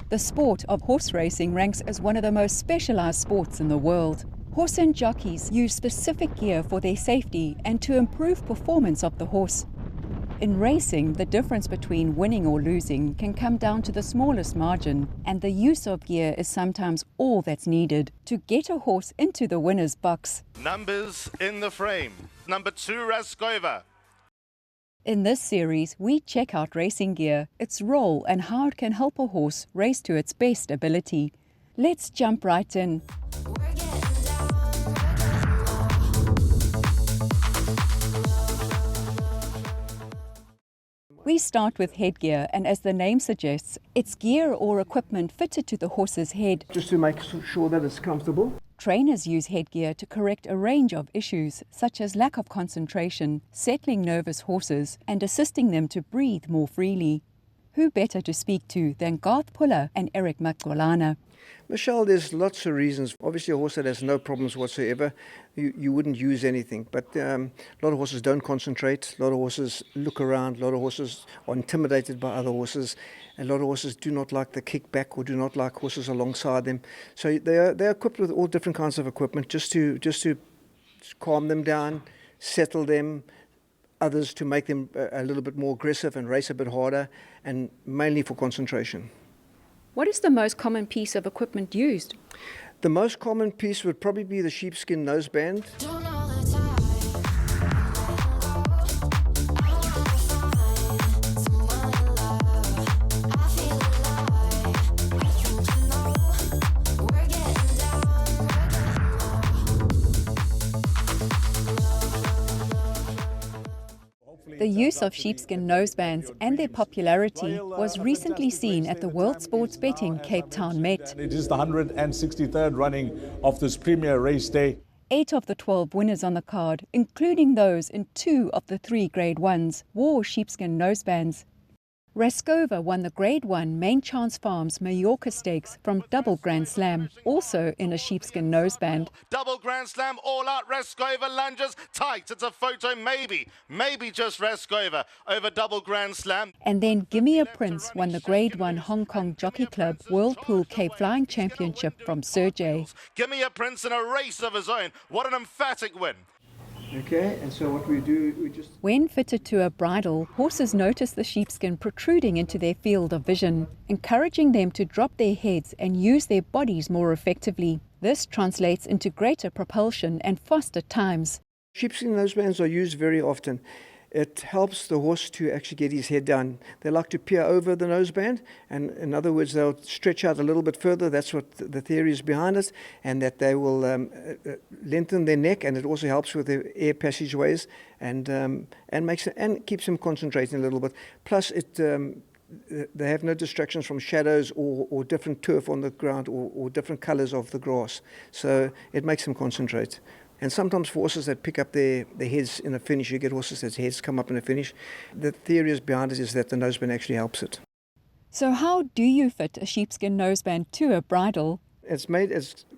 The sport of horse racing ranks as one of the most specialized sports in the world. Horse and jockeys use specific gear for their safety and to improve performance of the horse. In racing, the difference between winning or losing can come down to the smallest margin, and the use of gear is sometimes all that's needed to get a horse into the winner's box. Numbers in the frame. Number 2, RASCOVA. In this series, we check out racing gear, its role and how it can help a horse race to its best ability. Let's jump right in. We start with headgear, and as the name suggests, it's gear or equipment fitted to the horse's head. Just to make sure that it's comfortable. Trainers use headgear to correct a range of issues, such as lack of concentration, settling nervous horses, and assisting them to breathe more freely. Who better to speak to than Garth Pulleur and Eric Macolana? Michelle, there's lots of reasons. Obviously, a horse that has no problems whatsoever, you wouldn't use anything. But a lot of horses don't concentrate. A lot of horses look around. A lot of horses are intimidated by other horses. A lot of horses do not like the kickback or do not like horses alongside them. So they're equipped with all different kinds of equipment just to calm them down, settle them. Others to make them a little bit more aggressive and race a bit harder, and mainly for concentration. What is the most common piece of equipment used? The most common piece would probably be the sheepskin noseband. The use of sheepskin nosebands and their popularity was recently seen at the World Sports Betting Cape Town Met. It is the 163rd running of this premier race day. 8 of the 12 winners on the card, including those in 2 of the 3 Grade 1s, wore sheepskin nosebands. RASCOVA won the Grade 1 Main Chance Farms Mallorca Stakes from Double Grand Slam, also in a sheepskin noseband. Double Grand Slam, all out, RASCOVA lunges tight. It's a photo, maybe just RASCOVA over Double Grand Slam. And then Gimme a Prince won the Grade 1 Hong Kong Jockey Club Whirlpool Cape Flying Championship from Sergey. Gimme a Prince in a race of his own. What an emphatic win. Okay, and so what we do, we just... When fitted to a bridle, horses notice the sheepskin protruding into their field of vision, encouraging them to drop their heads and use their bodies more effectively. This translates into greater propulsion and faster times. Sheepskin nosebands are used very often. It helps the horse to actually get his head down. They like to peer over the noseband, and in other words, they'll stretch out a little bit further. That's what the theory is behind it, and that they will lengthen their neck, and it also helps with their air passageways, and keeps them concentrating a little bit. Plus, they have no distractions from shadows or different turf on the ground or different colors of the grass. So it makes them concentrate. And sometimes for horses that pick up their heads in a finish, you get horses that heads come up in a finish. The theory behind it is that the noseband actually helps it. So how do you fit a sheepskin noseband to a bridle? It's made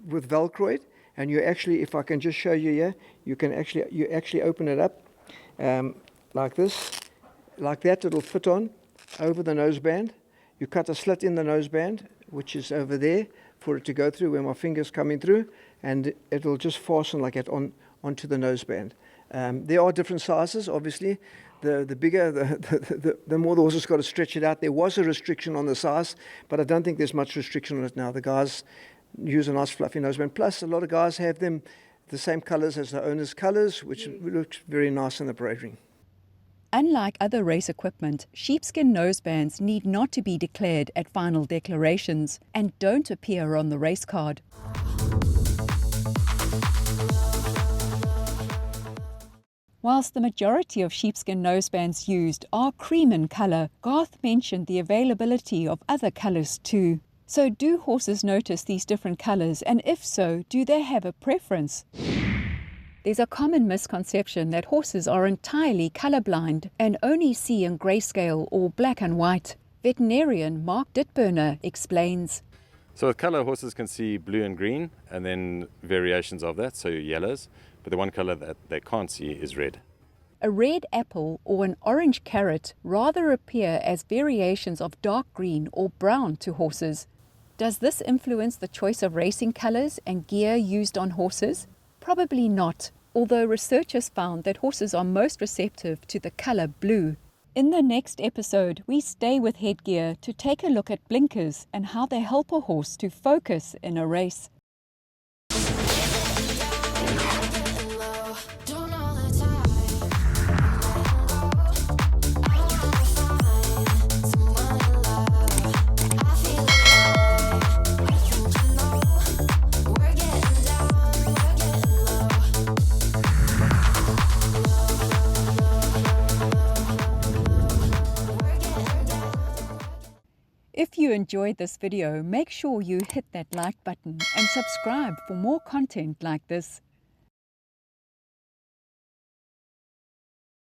with Velcroid, and you actually, if I can just show you here, you actually open it up like this, like that. It'll fit on over the noseband. You cut a slit in the noseband, which is over there, for it to go through where my finger's coming through, and it'll just fasten like that onto the noseband. There are different sizes, obviously. The bigger, the more the horse has got to stretch it out. There was a restriction on the size, but I don't think there's much restriction on it now. The guys use a nice fluffy noseband. Plus, a lot of guys have them the same colors as the owner's colors, which looks very nice in the parade ring. Unlike other race equipment, sheepskin nosebands need not to be declared at final declarations and don't appear on the race card. Whilst the majority of sheepskin nosebands used are cream in colour, Garth mentioned the availability of other colours too. So do horses notice these different colours, and if so, do they have a preference? There's a common misconception that horses are entirely colourblind and only see in grayscale or black and white. Veterinarian Mark Ditburner explains. So with colour, horses can see blue and green, and then variations of that, so yellows. But the one colour that they can't see is red. A red apple or an orange carrot rather appear as variations of dark green or brown to horses. Does this influence the choice of racing colors and gear used on horses? Probably not, although researchers found that horses are most receptive to the color blue. In the next episode, we stay with headgear to take a look at blinkers and how they help a horse to focus in a race. If you enjoyed this video, make sure you hit that like button and subscribe for more content like this.